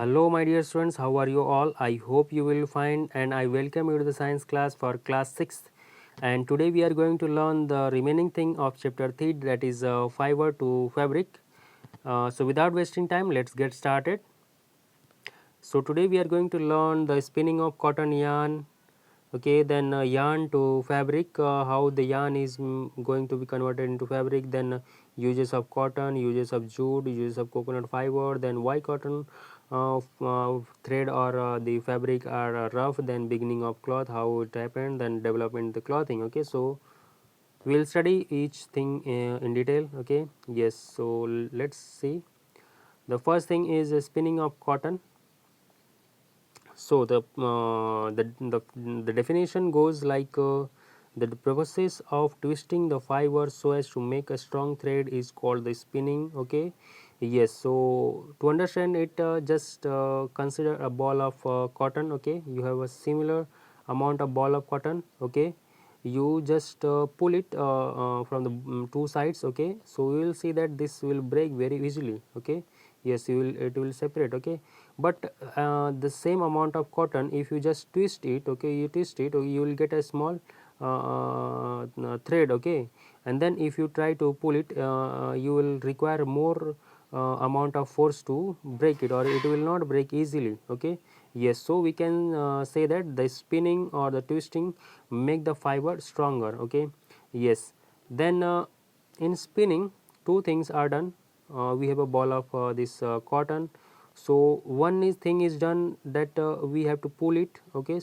Hello my dear students, how are you all? I hope you will find and I welcome you to the science class for class 6th, and today we are going to learn the remaining thing of chapter 3, that is fiber to fabric. So without wasting time, let's get started. So today we are going to learn the spinning of cotton yarn, okay, then yarn to fabric, how the yarn is going to be converted into fabric, then uses of cotton, uses of jute, uses of coconut fiber, then why cotton thread or the fabric are rough, then beginning of cloth, how it happened, then development the clothing. Okay, so we will study each thing in detail. Okay, yes, so let's see. The first thing is spinning of cotton. So the definition goes like the process of twisting the fiber so as to make a strong thread is called the spinning. Okay, yes. So to understand it, just consider a ball of cotton. Okay, you have a similar amount of ball of cotton. Okay, you just pull it from the two sides. Okay, so you will see that this will break very easily. Okay, yes, it will separate. Okay, but the same amount of cotton, if you just twist it, okay, you twist it, you will get a small thread. Okay, and then if you try to pull it, you will require more amount of force to break it, or it will not break easily. Okay, yes, so we can say that the spinning or the twisting make the fiber stronger. Okay, yes, then in spinning two things are done. We have a ball of this cotton. So one is thing is done that we have to pull it. Okay,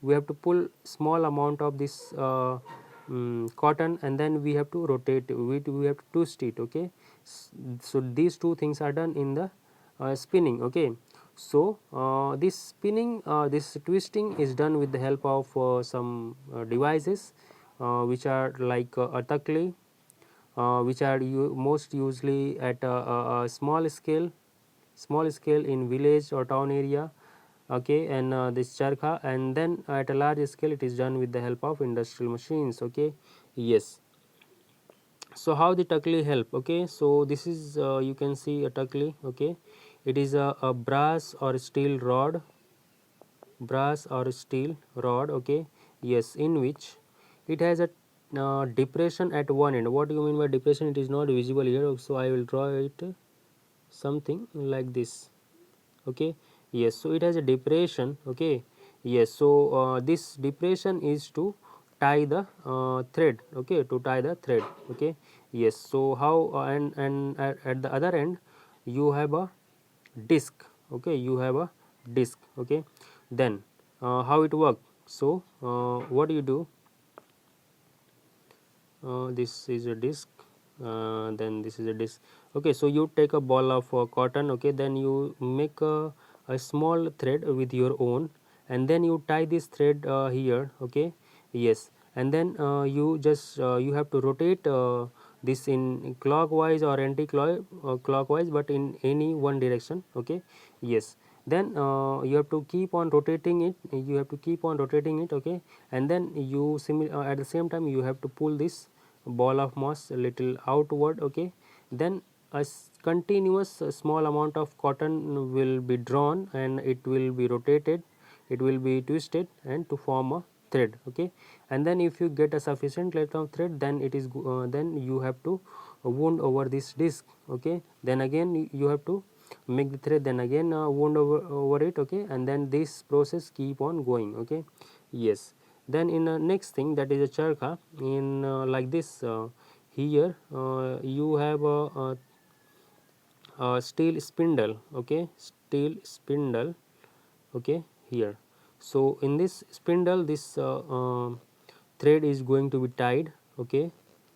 we have to pull small amount of this cotton, and then we have to rotate it, we have to twist it. Okay, so these two things are done in the spinning. Okay, so this spinning, this twisting is done with the help of some devices which are like a takli, which are most usually at a small scale in village or town area. Okay, and this charkha, and then at a large scale it is done with the help of industrial machines. Okay, yes. So how the takli help? Okay, so this is you can see a takli. Okay, it is a brass or steel rod. Okay, yes, in which it has a depression at one end. What do you mean by depression? It is not visible here, so I will draw it something like this. Okay, yes, so it has a depression. Okay, yes, so this depression is to tie the thread. Okay, to tie the thread. Okay, yes, so how and at the other end you have a disc. Okay, you have a disc. Okay, then how it work? So what do you do? This is a disc, then this is a disc. Okay, so you take a ball of cotton. Okay, then you make a small thread with your own, and then you tie this thread here. Okay, yes, and then you have to rotate this in clockwise or clockwise, but in any one direction. Okay, yes, then you have to keep on rotating it, okay, and then at the same time you have to pull this ball of mass a little outward. Okay, then a continuous small amount of cotton will be drawn, and it will be rotated, it will be twisted, and to form a thread. Okay, and then if you get a sufficient length of thread, then then you have to wound over this disc. Okay, then again you have to make the thread, then again wound over it. Okay, and then this process keep on going. Okay, yes, then in the next thing, that is a charkha. In like this, here you have a steel spindle. Okay, steel spindle. Okay, here, so in this spindle, this thread is going to be tied. Okay,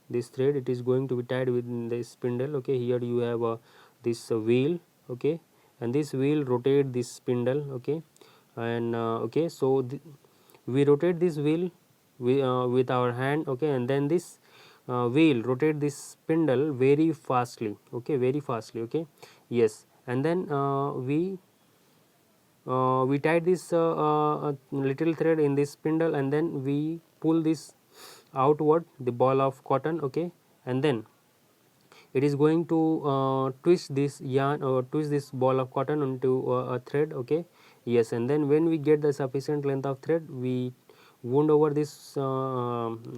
this thread, it is going to be tied within the spindle. Okay, here you have this wheel. Okay, and this wheel rotate this spindle. Okay, and okay, so we rotate this wheel with our hand. Okay, and then this wheel rotate this spindle very fastly. Okay, very fastly. Okay, yes, and then we tie this little thread in this spindle, and then we pull this outward, the ball of cotton. Okay, and then it is going to twist this yarn or twist this ball of cotton into a thread. Okay, yes, and then when we get the sufficient length of thread, we wound over this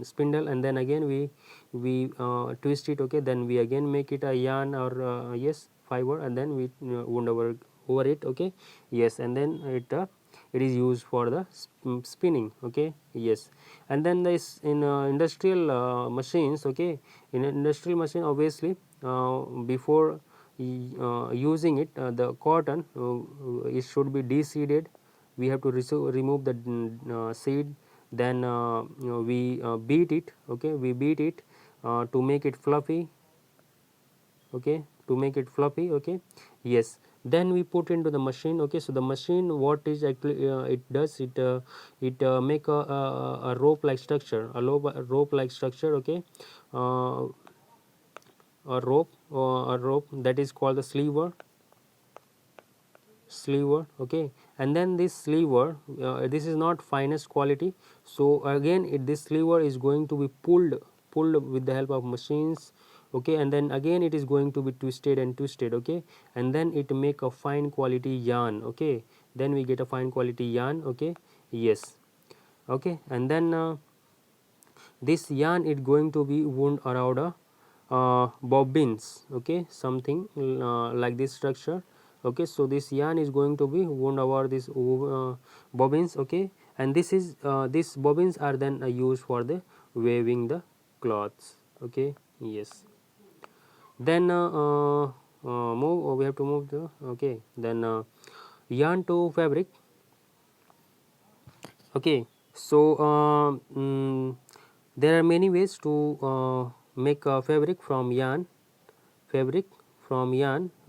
spindle, and then again we twist it. Okay, then we again make it a yarn or yes, fiber, and then we wound over it. Okay, yes, and then it is used for the spinning. Okay, yes, and then this in industrial machines. Okay, in an industrial machine, obviously before using it, the cotton it should be de-seeded. We have to remove the seed, then we beat it. Okay, we beat it to make it fluffy. Okay, to make it fluffy. Okay, yes, then we put into the machine. Okay, so the machine, what is actually it does, it make a rope like structure, rope like structure. Okay, uh, a rope that is called the sleever. Okay, and then this sleever, this is not finest quality, so again this sleever is going to be pulled with the help of machines. Okay, and then again it is going to be twisted and twisted. Okay, and then it make a fine quality yarn. Okay, then we get a fine quality yarn. Okay, yes, okay, and then this yarn is going to be wound around a bobbins. Okay, something like this structure. Okay, so this yarn is going to be wound over this bobbins. Okay, and this is these bobbins are then used for the weaving the cloths. Okay, yes, then we have to move the okay, then yarn to fabric. Okay, so there are many ways to make a fabric from yarn.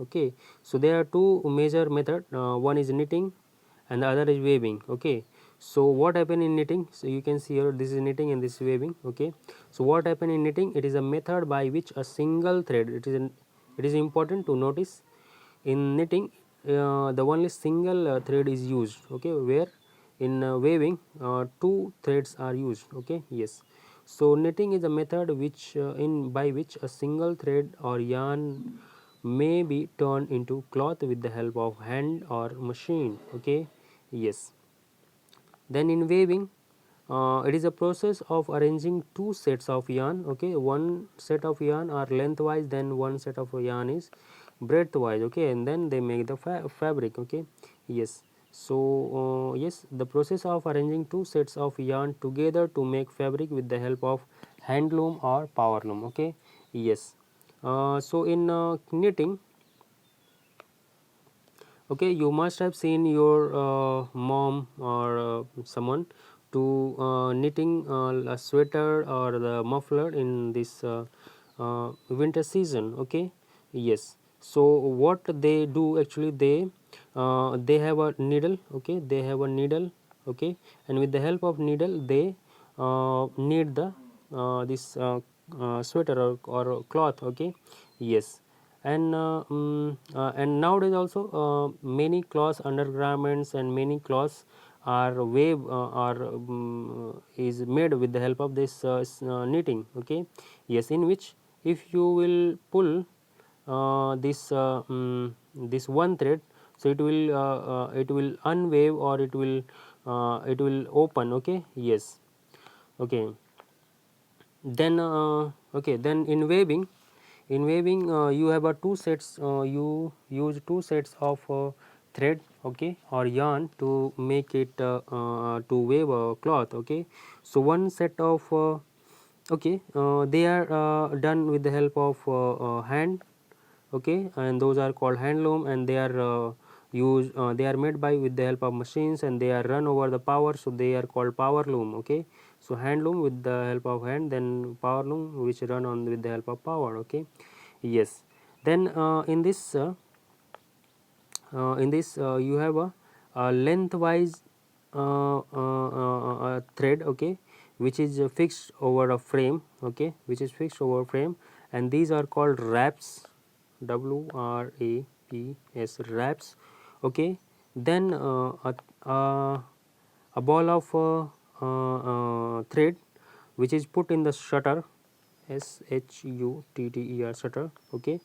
Okay, so there are two major method, one is knitting and the other is weaving. Okay, so what happen in knitting, so you can see here this is knitting and this is weaving. Okay, so what happen in knitting, it is a method by which a single thread, it is important to notice in knitting the only single thread is used. Okay, where in weaving two threads are used. Okay, yes, so knitting is a method which in by which a single thread or yarn may be turned into cloth with the help of hand or machine. Okay, yes, then in weaving it is a process of arranging two sets of yarn. Okay, one set of yarn are lengthwise, then one set of yarn is breadthwise. Okay, and then they make the fabric. Okay, yes, so yes, the process of arranging two sets of yarn together to make fabric with the help of hand loom or power loom. Okay, yes, so in knitting, okay, you must have seen your mom or someone to knitting a sweater or the muffler in this winter season. Okay, yes, so what they do actually, they have a needle. Okay, they have a needle. Okay, and with the help of needle they knit the this sweater or cloth. Okay, yes, and nowadays also many cloth undergarments and many cloths are is made with the help of this knitting. Okay, yes, in which if you will pull this one thread, so it will unwave or it will open. Okay, yes, okay, then okay, then in weaving you have a two sets, you use two sets of thread. Okay, or yarn to make it to weave a cloth. Okay, so one set of okay, they are done with the help of hand. Okay, and those are called hand loom, and they are they are made by with the help of machines, and they are run over the power, so they are called power loom. Okay, so hand loom with the help of hand, then power loom which run on with the help of power. Okay, yes, then in this you have a lengthwise thread. Okay, which is fixed over a frame. Okay, which is fixed over frame, and these are called wraps. WRAPS, wraps. Okay, then a ball of thread which is put in the shutter. shutter, shutter, okay,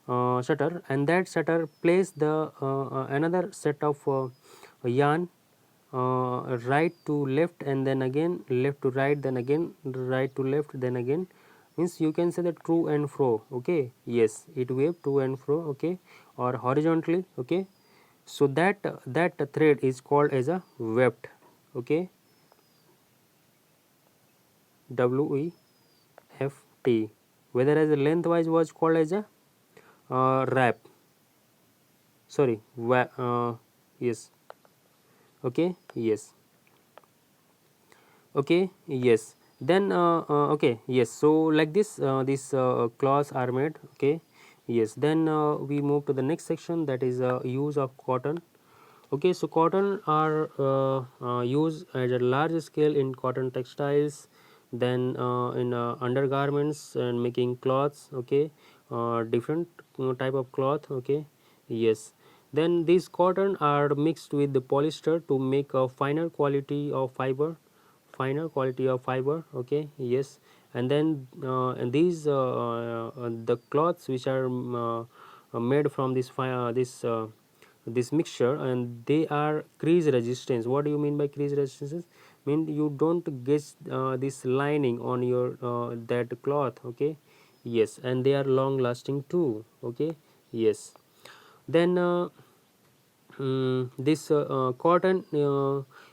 shutter, and that shutter place the another set of yarn right to left, and then again left to right, then again right to left, then again, means you can say that to and fro, okay, yes, it wave to and fro, okay, or horizontally, okay. So that thread is called as a weft, okay, weft, whereas the lengthwise was called as a wrap, sorry, yes, okay, yes, okay, yes, then okay, yes, so like this these cloths are made, okay, yes, then we move to the next section, that is use of cotton. Okay, so cotton are used at a large scale in cotton textiles, then in undergarments and making cloths, okay, different type of cloth, okay, yes, then these cotton are mixed with the polyester to make a finer quality of fiber, okay, yes, and then and these the cloths which are made from this mixture, and they are crease resistance. What do you mean by crease resistance? Mean you don't get this lining on your that cloth, okay, yes, and they are long lasting too, okay, yes, then this cotton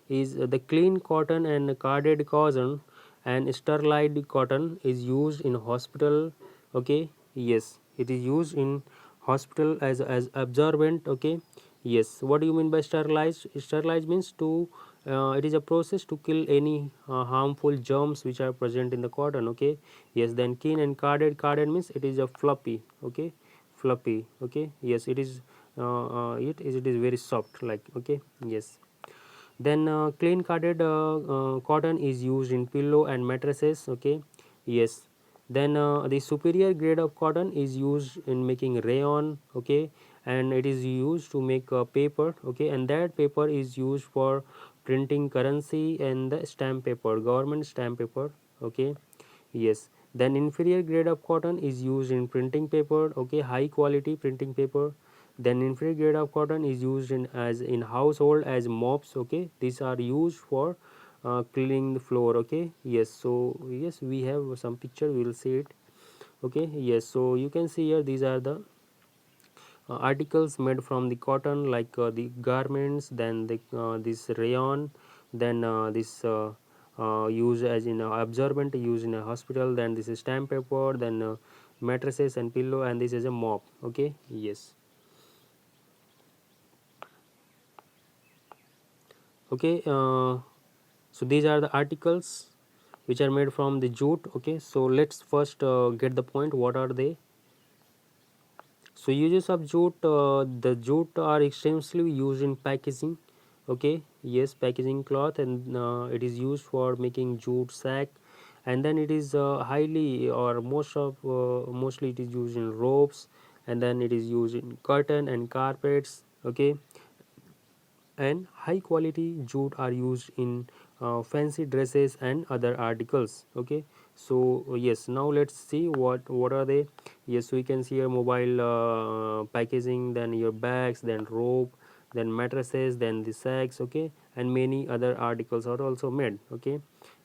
is the clean cotton and carded cotton and sterilized cotton is used in hospital, okay, yes, it is used in hospital as absorbent, okay, yes. What do you mean by sterilized? Sterilized means to it is a process to kill any harmful germs which are present in the cotton, okay, yes. Then clean and carded means it is a fluffy, okay, fluffy, okay, yes, it is very soft, like, okay, yes. Then clean carded cotton is used in pillow and mattresses, okay, yes. Then the superior grade of cotton is used in making rayon, okay, and it is used to make paper, okay, and that paper is used for printing currency and the stamp paper, government stamp paper, okay, yes. Then inferior grade of cotton is used in printing paper, okay, high quality printing paper. Then inferior grade of cotton is used in household as mops, okay, these are used for cleaning the floor, okay, yes. So yes, we have some picture, we will see it, okay, yes. So you can see here these are the articles made from the cotton, like the garments, then this rayon, then this use as in absorbent used in a hospital, then this is stamp paper, then mattresses and pillow, and this is a mop, okay, yes, okay. So these are the articles which are made from the jute, okay. So let's first get the point, what are they? So uses of jute, the jute are extensively used in packaging, okay, yes, packaging cloth, and it is used for making jute sack, and then it is highly or mostly it is used in ropes, and then it is used in curtain and carpets, okay, and high quality jute are used in fancy dresses and other articles, okay. So yes, now let's see what are they. Yes, we can see your mobile packaging, then your bags, then rope, then mattresses, then the sacks, okay, and many other articles are also made, okay,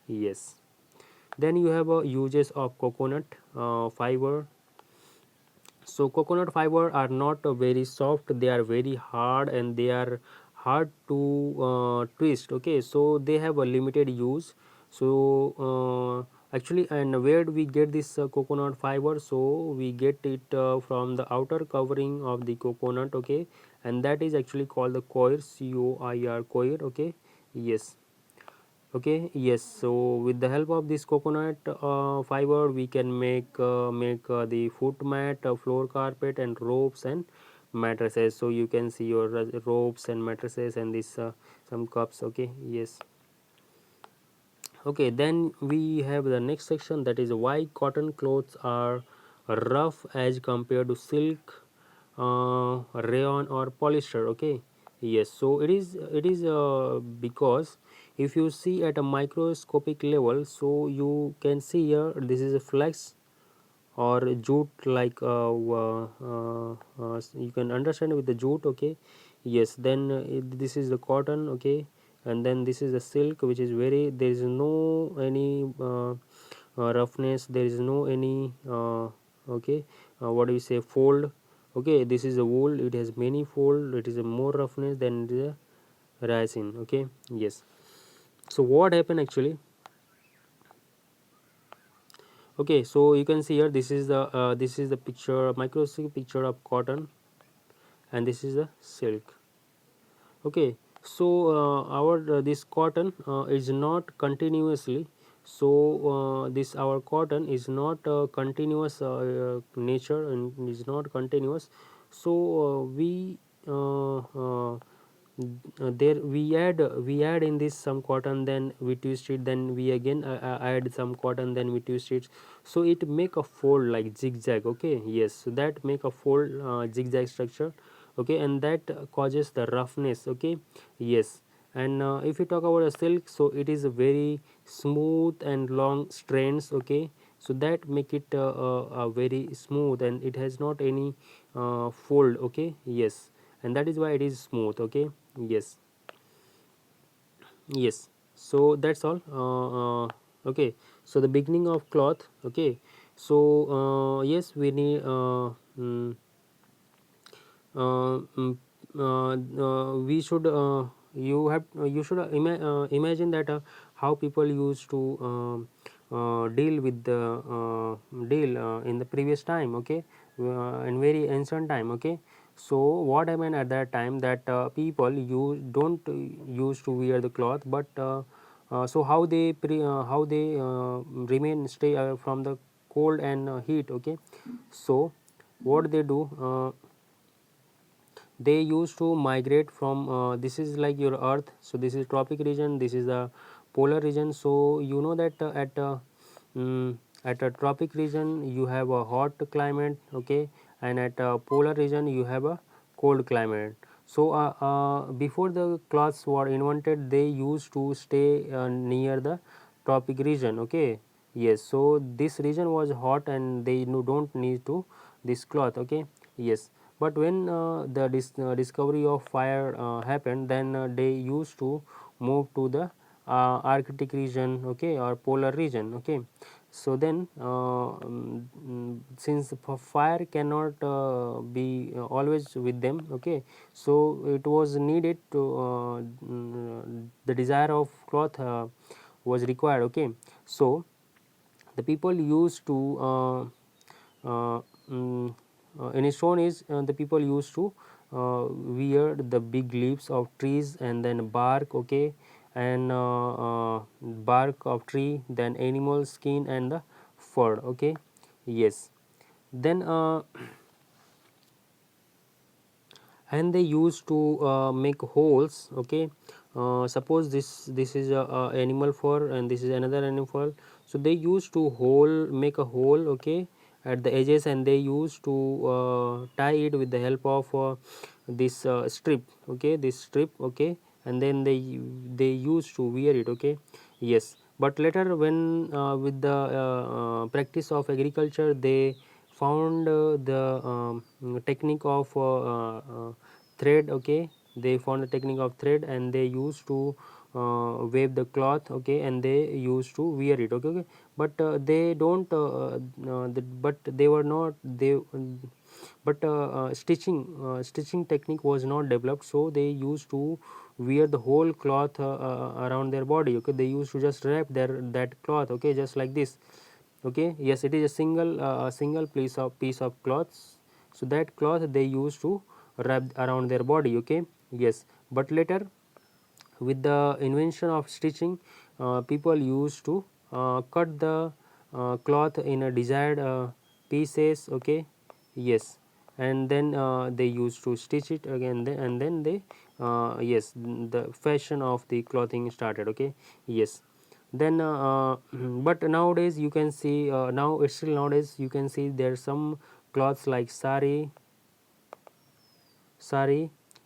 yes. Then you have uses of coconut fiber. So coconut fiber are not very soft, they are very hard, and they are hard to twist, okay. So they have a limited use. So actually, and where do we get this coconut fiber? So we get it from the outer covering of the coconut, okay, and that is actually called the coir, coir, coir, okay, yes, okay, yes. So with the help of this coconut fiber, we can make the foot mat, floor carpet, and ropes and mattresses. So you can see your ropes and mattresses, and this some cups, okay, yes, okay. Then we have the next section, that is why cotton clothes are rough as compared to silk, rayon, or polyester, okay, yes. So it is because if you see at a microscopic level, so you can see here this is a flex, or jute, like you can understand with the jute, okay. Yes, then this is the cotton, okay, and then this is the silk, which is very, there is no any roughness, there is no any okay, what do you say, fold, okay. This is the wool, it has many fold, it is a more roughness than the resin, okay. Yes, so what happened actually, okay, so you can see here, this is the picture, microscopic picture of cotton, and this is the silk, okay. So our this cotton is not continuously, so this our cotton is not continuous nature, and is not continuous, so we there we add in this some cotton, then we twist it, then we again add some cotton, then we twist it, so it make a fold like zigzag, okay. Yes, so that make a fold zigzag structure, okay, and that causes the roughness, okay. Yes, and if you talk about a silk, so it is a very smooth and long strands, okay, so that make it very smooth, and it has not any fold, okay. Yes, and that is why it is smooth, okay. Yes, yes, so that's all. Okay, so the beginning of cloth, okay. So yes, we need uh, mm, we should you should imagine that how people used to deal with the deal in the previous time, okay, in very ancient time, okay. So what I mean at that time, that people you don't used to wear the cloth, but so how they remain stay from the cold and heat, okay. So what they do, they used to migrate from this is like your earth, so this is tropic region, this is the polar region, so you know that at a tropic region you have a hot climate, okay, and at a polar region you have a cold climate. So before the cloths were invented, they used to stay near the tropic region, okay. Yes, so this region was hot and they don't need to this cloth, okay. Yes, but when the discovery of fire happened, then they used to move to the arctic region, okay, or polar region, okay. So then since fire cannot be always with them, okay, so it was needed to the desire of cloth was required, okay. So the people used to mm, in stone age, the people used to wear the big leaves of trees, and then bark, okay, and bark of tree, then animal skin and the fur, okay. Yes, then and they used to make holes, okay. Suppose this is a animal fur and this is another animal fur, so they used to make a hole, okay, at the edges, and they used to tie it with the help of this strip, okay, this strip, okay, and then they used to wear it, okay. Yes, but later when with the practice of agriculture, they found the technique of thread, okay. They found the technique of thread, and they used to wave the cloth, okay, and they used to wear it, okay, okay. But they don't but they were not they but stitching technique was not developed, so they used to wear the whole cloth around their body, okay. They used to just wrap that cloth, okay, just like this, okay. Yes, it is a single piece of cloth, so that cloth they used to wrap around their body, okay. Yes, but later with the invention of stitching, people used to cut the cloth in a desired pieces, okay. Yes, and then they used to stitch it again, and then they yes, the fashion of the clothing started, okay. Yes, then but nowadays you can see now still nowadays you can see there's some cloths like sari,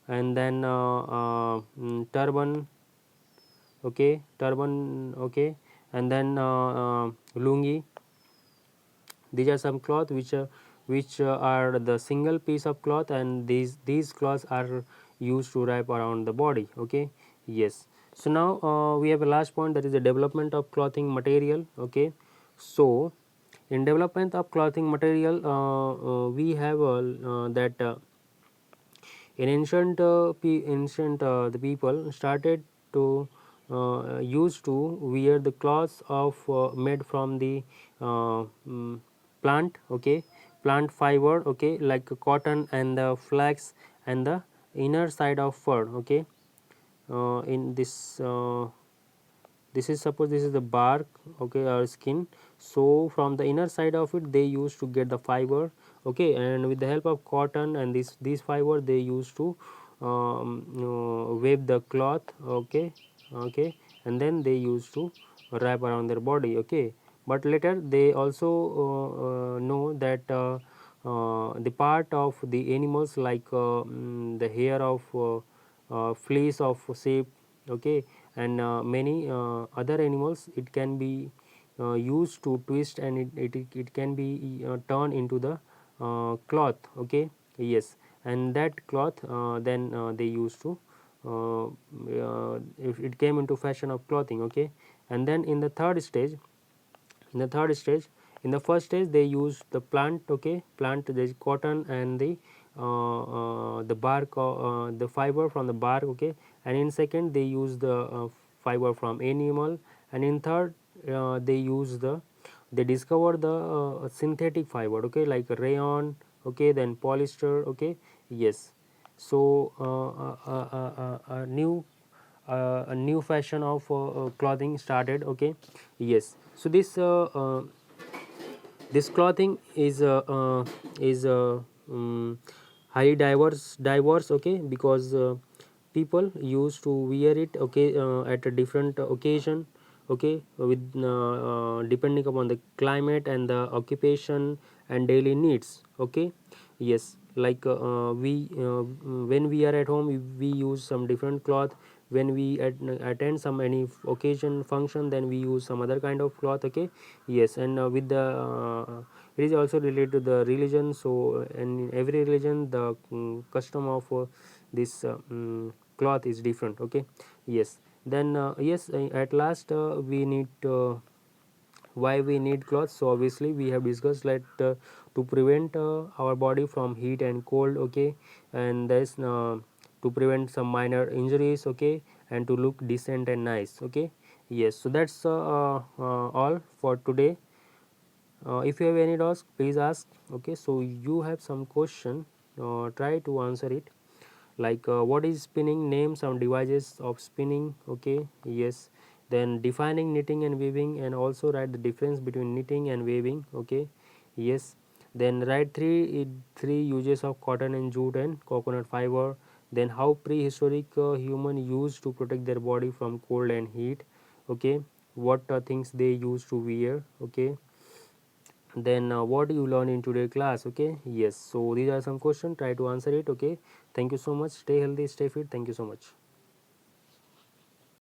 and then turban, okay, turban, okay, and then lungi, these are some cloth which are the single piece of cloth, and these cloths are used to wrap around the body. Okay, yes. So now we have a last point, that is the development of clothing material. Okay, so in development of clothing material, we have that in ancient the people started to used to wear the cloths of made from the plant. Okay, plant fiber. Okay, like cotton and the flax and the inner side of fur. Okay, in this is, suppose this is the bark, okay, or skin. So from the inner side of it they used to get the fiber. Okay, and with the help of cotton and these fiber they used to wave the cloth. Okay, okay, and then they used to wrap around their body. Okay, but later they also know that the part of the animals, like the hair of fleece of sheep. Okay, and many other animals, it can be used to twist, and it can be turned into the cloth. Okay, yes, and that cloth then they used to if it came into fashion of clothing. Okay, and then in the third stage, in the first stage they use the plant. Okay, plant, there is cotton and the bark, the fiber from the bark. Okay, and in second they use the fiber from animal, and in third they discover the synthetic fiber. Okay, like rayon. Okay, then polyester. Okay, yes. So a new fashion of clothing started. Okay, yes. So this clothing is highly diverse. Okay, because people used to wear it. Okay, at a different occasion. Okay, with depending upon the climate and the occupation and daily needs. Okay, yes, like we when we are at home, we use some different cloth. When we attend some any occasion function, then we use some other kind of cloth. Okay, yes, and with the it is also related to the religion. So in every religion the custom of this cloth is different. Okay, yes. Then yes, at last we need why we need clothes. So obviously we have discussed that to prevent our body from heat and cold. Okay, and there's to prevent some minor injuries. Okay, and to look decent and nice. Okay, yes. So that's all for today. If you have any doubts, please ask. Okay, so you have some question, try to answer it. Like what is spinning, name some devices of spinning. Okay, yes. Then defining knitting and weaving, and also write the difference between knitting and weaving. Okay, yes. Then write three uses of cotton and jute and coconut fiber. Then how prehistoric human used to protect their body from cold and heat. Okay, what things they used to wear. Okay, then what you learn in today class. Okay, yes. So these are some questions, try to answer it. Okay, thank you so much, stay healthy, stay fit, thank you so much.